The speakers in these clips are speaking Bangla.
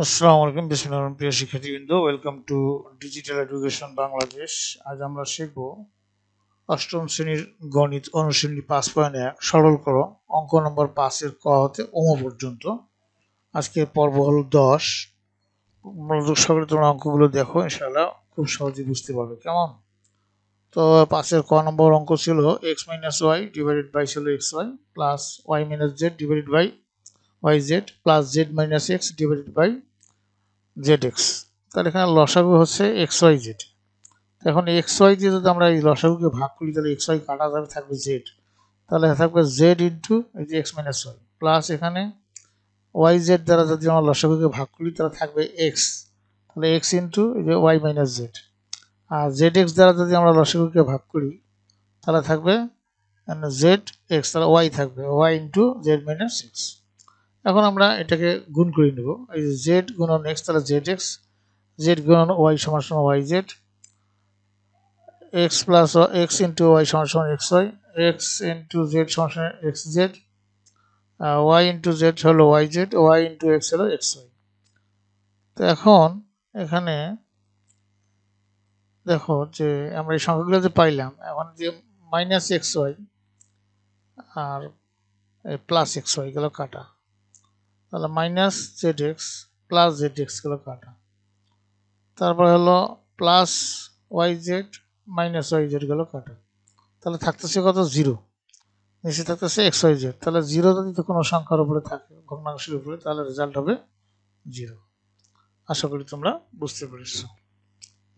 আসসালামু আলাইকুম বিসমিল্লাহির প্রিয় শিক্ষার্থীবৃন্দ, welcome to digital education Bangladesh. আজ আমরা শিখব অষ্টম শ্রেণীর গণিত অনুশীলনী 5.1 সরল করো অঙ্ক নম্বর 5-এর ক হতে ওম পর্যন্ত। আজকের পর্ব হলো 10। মনোযোগ সহকারে তোমরা অঙ্কগুলো দেখো, ইনশাআল্লাহ খুব সহজেই বুঝতে পারবে। কেমন? তো 5-এর ক নম্বর অঙ্ক ছিল x minus y divided by ছিল x Y plus y minus z divided by y z plus z minus x divided by z x. তাহলে এখানে লসাগু হচ্ছে এক্স ওয়াই জেড। এখন এক্স ওয়াই দিয়ে যদি আমরা এই লসাগুকে ভাগ করি তাহলে এক্স ওয়াই কাটা যাবে, থাকবে জেড। তাহলে থাকবে জেড ইন্টু এই যে এক্স মাইনাস ওয়াই প্লাস এখানে ওয়াই জেড দ্বারা যদি আমরা লসাগুকে ভাগ করি তাহলে থাকবে এক্স, তাহলে এক্স ইন্টু এই যে ওয়াই মাইনাস জেড। আর জেড এক্স দ্বারা যদি আমরা লসাগুকে ভাগ করি তাহলে থাকবে জেড এক্স, তাহলে ওয়াই থাকবে Y into Z minus x. এখন আমরা এটাকে গুণ করে নেব, এই যে জেড গুণন এক্স তাহলে জেড এক্স, জেড গুণন ওয়াই সমান সমান y z, x plus x into y সমান সমান x y, x into z সমান সমান x z, y into z হলো y z, y into x হলো এক্স ওয়াই। তো এখন এখানে দেখো যে আমরা এই সংখ্যাগুলো যে পাইলাম, এখন যে মাইনাস এক্স ওয়াই আর প্লাস এক্স ওয়াই গেলো কাটা, তাহলে minus Z x plus Z X গেলো কাটা, তারপর হলো plus Y Z minus Y Z গেলো কাটা, তাহলে থাকতেছে কত? জিরো। নিচে থাকতেছে এক্স ওয়াই জেড, তাহলে জিরো যদি কোনো সংখ্যার উপরে থাকে, ভগ্নাংশের উপরে, তাহলে রেজাল্ট হবে জিরো। আশা করি তোমরা বুঝতে পেরেছ।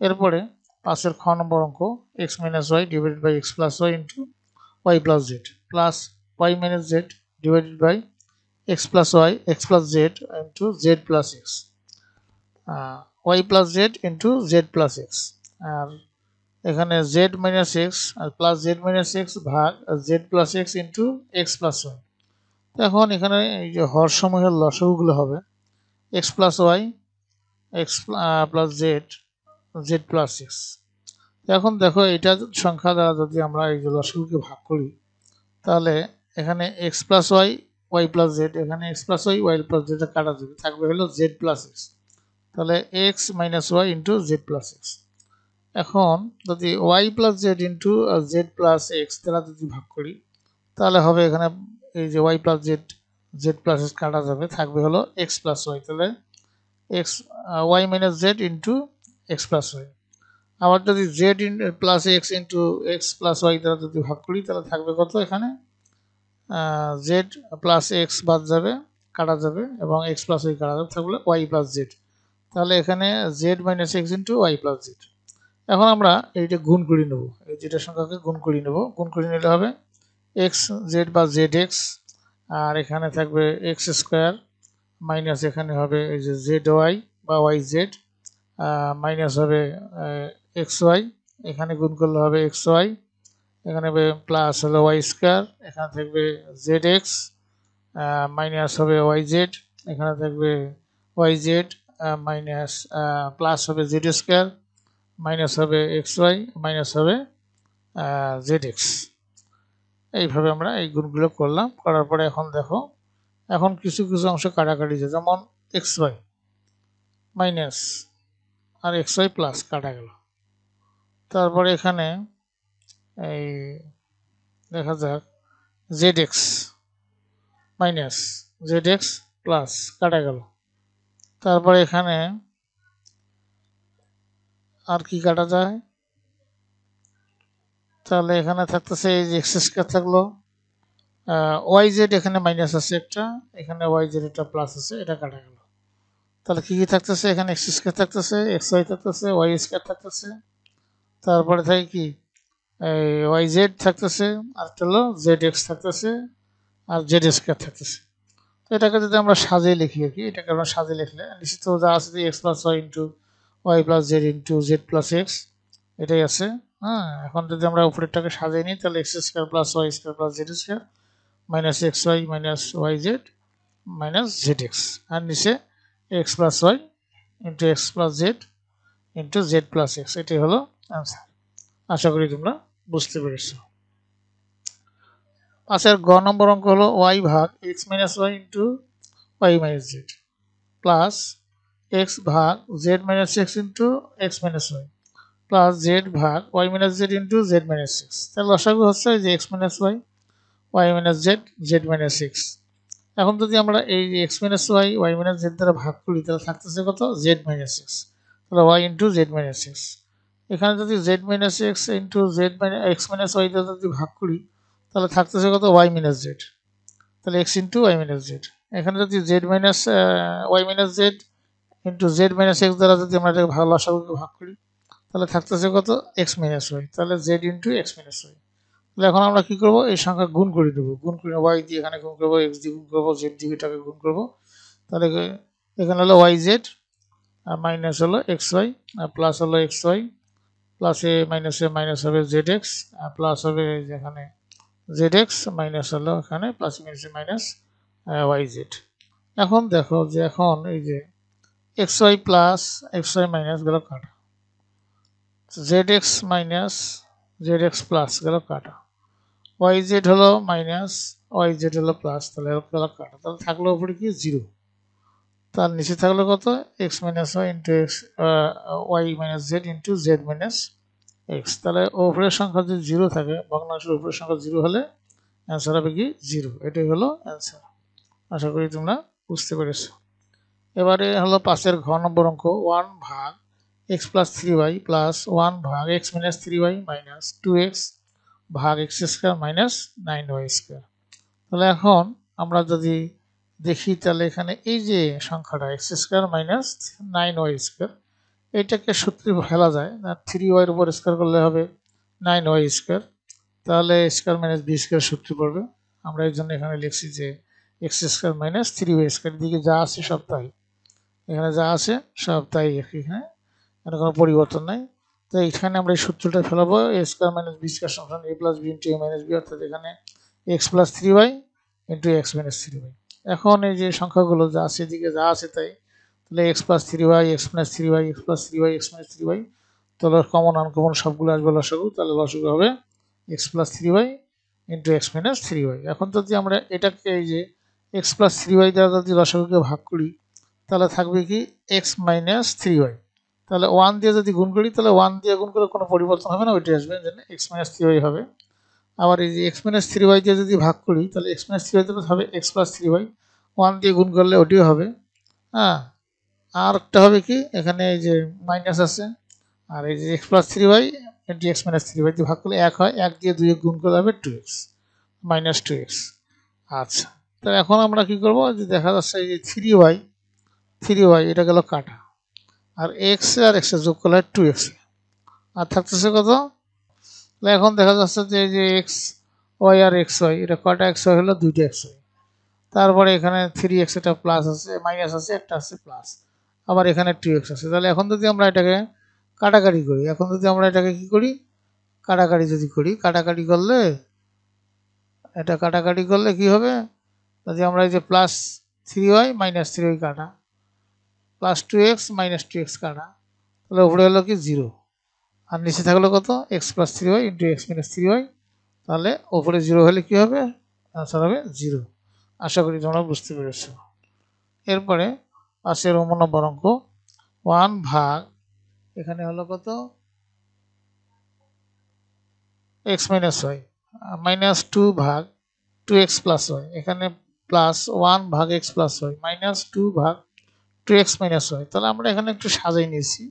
এরপরে 5-এর খ নম্বর অঙ্ক x minus y divided by x plus Y into Y plus z plus y minus z divided by x plus y x plus Z into Z plus x, Y plus Z into Z plus x. আর এখানে জেড মাইনাস এক্স আর প্লাস জেড মাইনাস এক্স ভাগ z plus x into x plus y. এখন এখানে এই যে হর সমূহের লসাগুগুলো হবে x plus y x plus z z plus x. এখন দেখো এটা সংখ্যা দ্বারা যদি আমরা এই যে লসাগুকে ভাগ করি তাহলে এখানে x plus y y plus z, এখানে x plus y y plus z কাটা যাবে, থাকবে হলো জেড প্লাস এক্স, তাহলে x minus Y into Z plus x. এখন যদি y plus Z into Z plus x দ্বারা যদি ভাগ করি তাহলে হবে এখানে এই যে y plus z z plus x কাটা যাবে, থাকবে হলো এক্স প্লাস ওয়াই, তাহলে x Y minus Z into x plus Y. আবার যদি Z plus x into x plus Y দ্বারা যদি ভাগ করি তাহলে থাকবে কত? এখানে জেড প্লাস এক্স বাদ যাবে, কাটা যাবে, এবং এক্স প্লাস ওয়াই কাটা যাবে, থাকবে ওয়াই প্লাস জেড, তাহলে এখানে Z minus x into Y plus Z. এখন আমরা এইটা গুণ করে নেব, এই যেটা সংখ্যাকে গুণ করে নেব, গুণ করে নিলে হবে এক্স জেড বা জেড এক্স, আর এখানে থাকবে এক্স স্কোয়ার মাইনাস এখানে হবে এই যে জেড ওয়াই বা ওয়াই জেড, মাইনাস হবে এক্স ওয়াই, এখানে গুণ করলে হবে এক্স ওয়াই, এখানে হবে প্লাস হলো ওয়াই স্কোয়ার, এখানে থাকবে জেড এক্স, মাইনাস হবে ওয়াই জেড, এখানে থাকবে ওয়াই জেড, মাইনাস প্লাস হবে জেড স্কোয়ার, মাইনাস হবে এক্স ওয়াই, মাইনাস হবে জেড এক্স। এইভাবে আমরা এই গুণগুলো করলাম, করার পরে এখন দেখো এখন কিছু কিছু অংশ কাটাকাটি যায়, যেমন এক্স ওয়াই মাইনাস আর এক্স ওয়াই প্লাস কাটা গেল। তারপরে এখানে এই দেখা যাক Z X minus Z x plus কাটা গেল। তারপরে এখানে আর কি কাটা যায়, তাহলে এখানে থাকতেছে এই যে এক্স স্কয়ার থাকলো, ওয়াই জেড এখানে মাইনাস আছে একটা, এখানে ওয়াই জেড একটা প্লাস আছে, এটা কাটা গেল। তাহলে কি কি থাকতেছে, এখানে এক্স স্কয়ার থাকতেছে, এক্স ওয়াই থাকতেছে, ওয়াই স্কয়ার থাকতেছে, তারপরে থাকে কি এই ওয়াই জেড থাকতেছে, আর হলো জেড এক্স থাকতেছে, আর জেড স্কয়ার থাকতেছে। তো এটাকে যদি আমরা সাজিয়ে লিখি আর কি, এটাকে আমরা সাজিয়ে লিখলে নিশ্চিত যা আছে যে X plus Y into Y plus Z into Z plus x, এটাই আছে। হ্যাঁ, এখন যদি আমরা উপরেরটাকে সাজিয়ে নিই তাহলে x square plus y square plus z square minus x Y minus Y Z minus Z x, আর নিচে x plus Y into x plus Z into Z plus x, এটাই হলো অ্যান্সার। আশা করি তোমরা বুঝতে পেরেছো। 5-এর গ নম্বর অঙ্ক হলো ওয়াই ভাগ x minus Y into y minus z plus x ভাগ z minus x into x minus y plus z ভাগ y minus Z into Z minus x. তাহলে লসাগু হচ্ছে যে x minus y, y minus z, z minus x. এখন যদি আমরা এই x minus y, y minus z দ্বারা ভাগ করি তাহলে থাকতেছে কত? Z minus x. তাহলে y into Z minus x. এখানে যদি z minus x into Z minus x minus y দ্বারা যদি ভাগ করি তাহলে থাকতেছে কত? Y minus z. তাহলে x into y minus z. এখানে যদি z minus y minus Z into Z minus x দ্বারা যদি আমরা এটাকে লসাগুকে ভাগ করি তাহলে থাকতেছে কত? X minus y. তাহলে z into x minus y. তাহলে এখন আমরা কি করব? এই সংখ্যা গুণ করে দেবো। গুণ করে ওয়াই দিয়ে এখানে গুণ করবো, এক্স দিয়ে গুণ করবো, জেড দিয়ে এটাকে গুণ করবো। তাহলে এখানে হলো ওয়াই জেড আর মাইনাস হলো এক্স ওয়াই আর প্লাস হলো এক্স ওয়াই, প্লাসে মাইনাসে মাইনাস হবে জেড এক্স আর প্লাস হবে যেখানে জেড এক্স, মাইনাস হলো এখানে প্লাস মাইনাসে মাইনাস ওয়াই জেড। এখন দেখো যে এখন এই যে X Y plus x Y minus গেল কাটা, Z X minus Z x plus গেল কাটা, ওয়াই জেড হলো মাইনাস ওয়াই জেড হলো প্লাস, তাহলে গেল কাটা। তাহলে থাকলো উপরে কি? জিরো। তার নিচে থাকলো কত? X minus Y into X Y minus Z into Z minus x. তাহলে উপরের সংখ্যা যদি জিরো থাকে, ভগ্নাংশের উপরের সংখ্যা জিরো হলে অ্যান্সার হবে কি? জিরো। এটাই হলো অ্যান্সার। আশা করি তোমরা বুঝতে পেরেছো। এবারে হলো 5-এর ঘ নম্বর অঙ্ক। 1 ভাগ এক্স প্লাস 3y প্লাস 1 ভাগ x minus 3y minus 2x ভাগ x square minus 9y square. তাহলে এখন আমরা যদি দেখি তাহলে এখানে এই যে সংখ্যাটা x square minus 9y square, এটাকে সূত্রে ফেলা যায় না, 3y এর উপর স্কোয়ার করলে হবে 9y স্কোয়ার, তাহলে স্কোয়ার মাইনাস বি স্কোয়ার সূত্র পড়বে। আমরা এই জন্য এখানে লিখছি যে x square minus 3y square. দিকে যা আছে সব তাই, এখানে যা আছে সব তাই, এখানে কোনো পরিবর্তন নাই। তো এখানে আমরা এই সূত্রটা ফেলাবো, এ স্কোয়ার মাইনাস বি স্কোয়ার সমান এ প্লাস বি ইন্টু এ মাইনাস বি, অর্থাৎ এখানে x plus 3y into x minus 3y। এখন এই যে সংখ্যাগুলো যা আছে এদিকে যা আছে তাই, তাহলে x plus 3y x minus 3y x plus 3y x minus 3y, তাহলে কমন আনকমন সবগুলো আসবে লসাগু, তাহলে লসাগু হবে x plus 3y into x minus 3y। এখন যদি আমরা এটাকে এই যে এক্স প্লাস 3y দ্বারা যদি লসাগুকে ভাগ করি তাহলে থাকবে কি? X minus 3y। তাহলে 1 দিয়ে যদি গুণ করি তাহলে 1 দিয়ে গুণ করে কোনো পরিবর্তন হবে না, ওইটাই আসবে, জন্য এক্স মাইনাস 3y হবে। আবার এই যে এক্স মাইনাস 3y দিয়ে যদি ভাগ করি তাহলে এক্স মাইনাস 3y দিয়ে হবে এক্স প্লাস 3y, 1 দিয়ে গুণ করলে ওটিও হবে। হ্যাঁ, আর একটা হবে কি? এখানে এই যে মাইনাস আছে, আর এই যে X plus 3y into x minus 3y দিয়ে ভাগ করলে 1 হয়, 1 দিয়ে 2 গুণ করলে হবে 2x মাইনাস 2x। আচ্ছা, তো এখন আমরা কি করব? যে দেখা যাচ্ছে এই যে 3y এটা গেল কাটা, আর এক্স আর এক্স যোগ করলে 2x, আর থাকতেছে কত? এখন দেখা যাচ্ছে যে এই যে এক্স ওয়াই আর এক্স ওয়াই, এটা কটা এক্স ওয়াই হলো? 2টা এক্স ওয়াই। তারপরে এখানে 3x এটা প্লাস আছে, মাইনাস আছে, একটা আছে প্লাস, আবার এখানে 2x আছে। তাহলে এখন যদি আমরা এটাকে কাটাকাটি করি, এখন যদি আমরা এটাকে কি করি? কাটাকাটি যদি করি, কাটাকাটি করলে এটা কাটাকাটি করলে কি হবে? যদি আমরা এই যে প্লাস 3y মাইনাস 3y কাটা, প্লাস 2x মাইনাস 2x কাটা, তাহলে উপরে হলো কি? 0, আর নিচে থাকলো কত? X plus 3y into x minus 3y। তাহলে উপরে 0 হলে কি হবে? আনসার হবে 0। আশা করি তোমরা বুঝতে পেরেছো। এরপরে 5-এর নম্বর অঙ্ক। 1 ভাগ এখানে হলো কত? এক্স মাইনাস ওয়াই মাইনাস 2 ভাগ 2x প্লাস ওয়াই, এখানে প্লাস 1 ভাগ এক্স প্লাস ওয়াই মাইনাস 2 ভাগ 2x মাইনাস ওয়াই। তাহলে আমরা এখানে একটু সাজাই নিয়েছি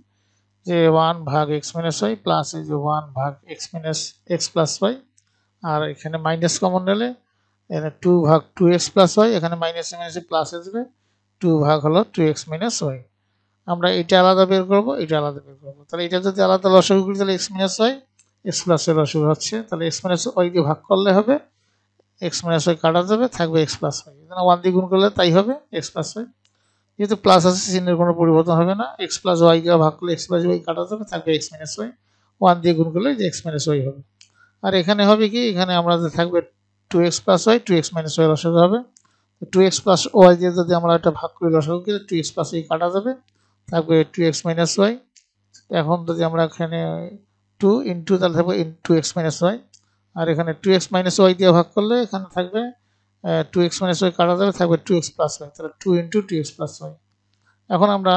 যে 1 ভাগ এক্স মাইনাস ওয়াই প্লাস এই যে 1 ভাগ x minus x plus y, আর এখানে মাইনাস কমন নিলে এখানে 2 ভাগ 2x প্লাস ওয়াই, এখানে মাইনাসে মাইনাসে প্লাস আসবে, 2 ভাগ হলো 2x মাইনাস ওয়াই। আমরা এটা আলাদা বের করবো, এটা আলাদা বের করবো। তাহলে এটা যদি আলাদা লসাগু করি তাহলে x minus Y, x plus Y লসাগু হচ্ছে, তাহলে এক্স মাইনাস ওয়াই দিয়ে ভাগ করলে হবে, এক্স মাইনাস ওয়াই কাটা যাবে, থাকবে এক্স প্লাস ওয়াই। 1 দিয়ে গুণ করলে তাই হবে এক্স প্লাস ওয়াই, যেহেতু প্লাস আছে চিহ্নের কোনো পরিবর্তন হবে না। এক্স প্লাস ওয়াই দিয়ে ভাগ করলে এক্স প্লাস ওয়াই কাটা যাবে, থাকবে এক্স মাইনাস ওয়াই, 1 দিয়ে গুণ করলে যে এক্স মাইনাস ওয়াই হবে। আর এখানে হবে কি? এখানে আমরা থাকবে 2x plus Y, 2x minus Y লসাগু হবে। 2x প্লাস ওয়াই দিয়ে যদি আমরা এটা ভাগ করি লসাগু করে 2x প্লাস ওয়াই কাটা যাবে, থাকবে 2x মাইনাস ওয়াই। এখন যদি আমরা এখানে 2 ইন্টু তাহলে থাকবে 2x মাইনাস ওয়াই, আর এখানে 2x মাইনাস ওয়াই দিয়ে ভাগ করলে এখানে থাকবে 2x মাইনাস ওয়াই কাটা যাবে, থাকবে 2x প্লাস ওয়াই, তাহলে 2 ইন্টু 2x প্লাস ওয়াই। এখন আমরা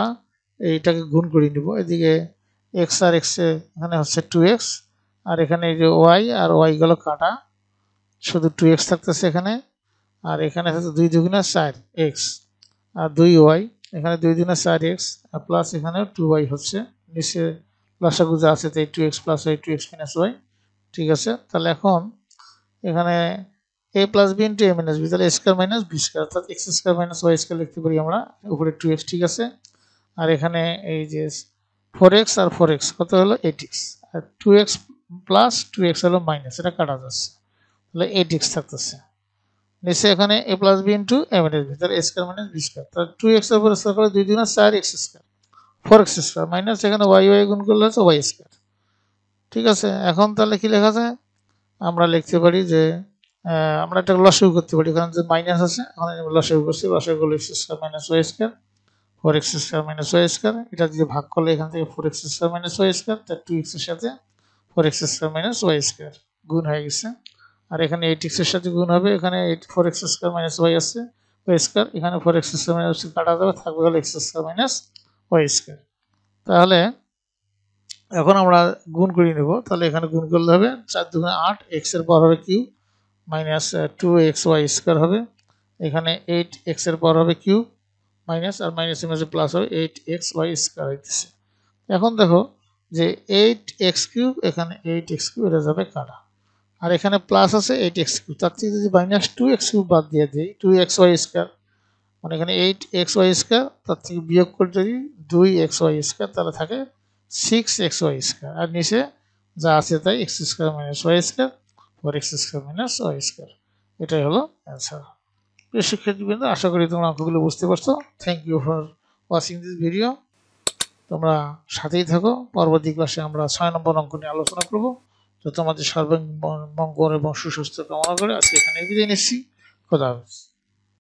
এইটাকে গুণ করে নিব। এদিকে এক্স আর এক্স এখানে হচ্ছে 2x, আর এখানে এই যে ওয়াই আর ওয়াই গুলো কাটা, শুধু 2x থাকতেছে এখানে। আর এখানে হচ্ছে 2 দুগুণে 4x আর 2y, এখানে 2 দুগুণে 4x আর প্লাস এখানে 2y হচ্ছে, নিচে লসাগু যা আছে তাই 2x plus y 2x minus y। ঠিক আছে, তাহলে এখন এখানে a plus b into a minus b, তাহলে a square minus b square, অর্থাৎ x square minus y square লিখতে পারি আমরা, উপরে 2x। ঠিক আছে, আর এখানে এই যে 4x আর 4x কত হলো 8x, আর 2x প্লাস 2x হলো মাইনাস, এটা কাটা যাচ্ছে, তাহলে 8x থাকতেছে। নিচে এখানে a plus b into a minus b, তাহলে a square minus b square, তাহলে 2x এর উপর স্কয়ার করে 2 দুগুণে 4x square, 4x square minus এখানে y গুণ করলে হচ্ছে y স্কয়ার। ঠিক আছে, এখন তাহলে কি লেখা যায়, আমরা লিখতে পারি যে আমরা একটা লসাগু করতে পারি, এখানে যে মাইনাস আছে এখন লসাগু করছি, লসাগু হলো x square minus y square, 4x square minus y square, এটা দিয়ে ভাগ করলে এখান থেকে 4x square minus y square, তার 2x এর সাথে 4x square minus y square গুণ হয়ে গেছে। আর এখানে 8x এর সাথে গুণ হবে, এখানে 4x স্কয়ার মাইনাস y আছে y স্কয়ার, এখানে 4x স্কয়ার মাইনাস কাটা যাবে, থাকবে হলো x square minus y square. তাহলে এখন আমরা গুণ করে নেব, তাহলে এখানে গুণ করলে হবে 4 দুগুণে 8, x এর পাওয়ার হবে কিউব মাইনাস 2xy স্কয়ার হবে, এখানে 8x এর পাওয়ার হবে কিউব মাইনাস, আর মাইনাসের মাঝে প্লাস হবে 8xy স্কয়ার হইতেছে। এখন দেখো যে 8x কিউব, এখানে 8x কিউব এটা যাবে কাটা, আর এখানে প্লাস আছে 8x কিউব, তার থেকে যদি মাইনাস 2x কিউব বাদ দিয়ে দিই 2xy স্কয়ার, মানে এখানে 8xy স্কয়ার, তার থেকে বিয়োগ করে যদি 2xy স্কয়ার, তাহলে থাকে 6xy স্কয়ার, আর নিচে যা আছে তাই x square minus y square 4x square minus y square. এটাই হলো অ্যান্সার। প্রিয় শিক্ষার্থীবৃন্দ, আশা করি তোমরা অঙ্কগুলো বুঝতে পারছো। Thank you for watching this video. তোমরা সাথেই থাকো, পরবর্তী ক্লাসে আমরা 6 নম্বর অঙ্ক নিয়ে আলোচনা করব। তো তোমাদের সর্বাঙ্গীন মঙ্গল এবং সুস্বাস্থ্য কামনা করে আজকে এখানে বিদায় নিচ্ছি। খোদা হাফেজ।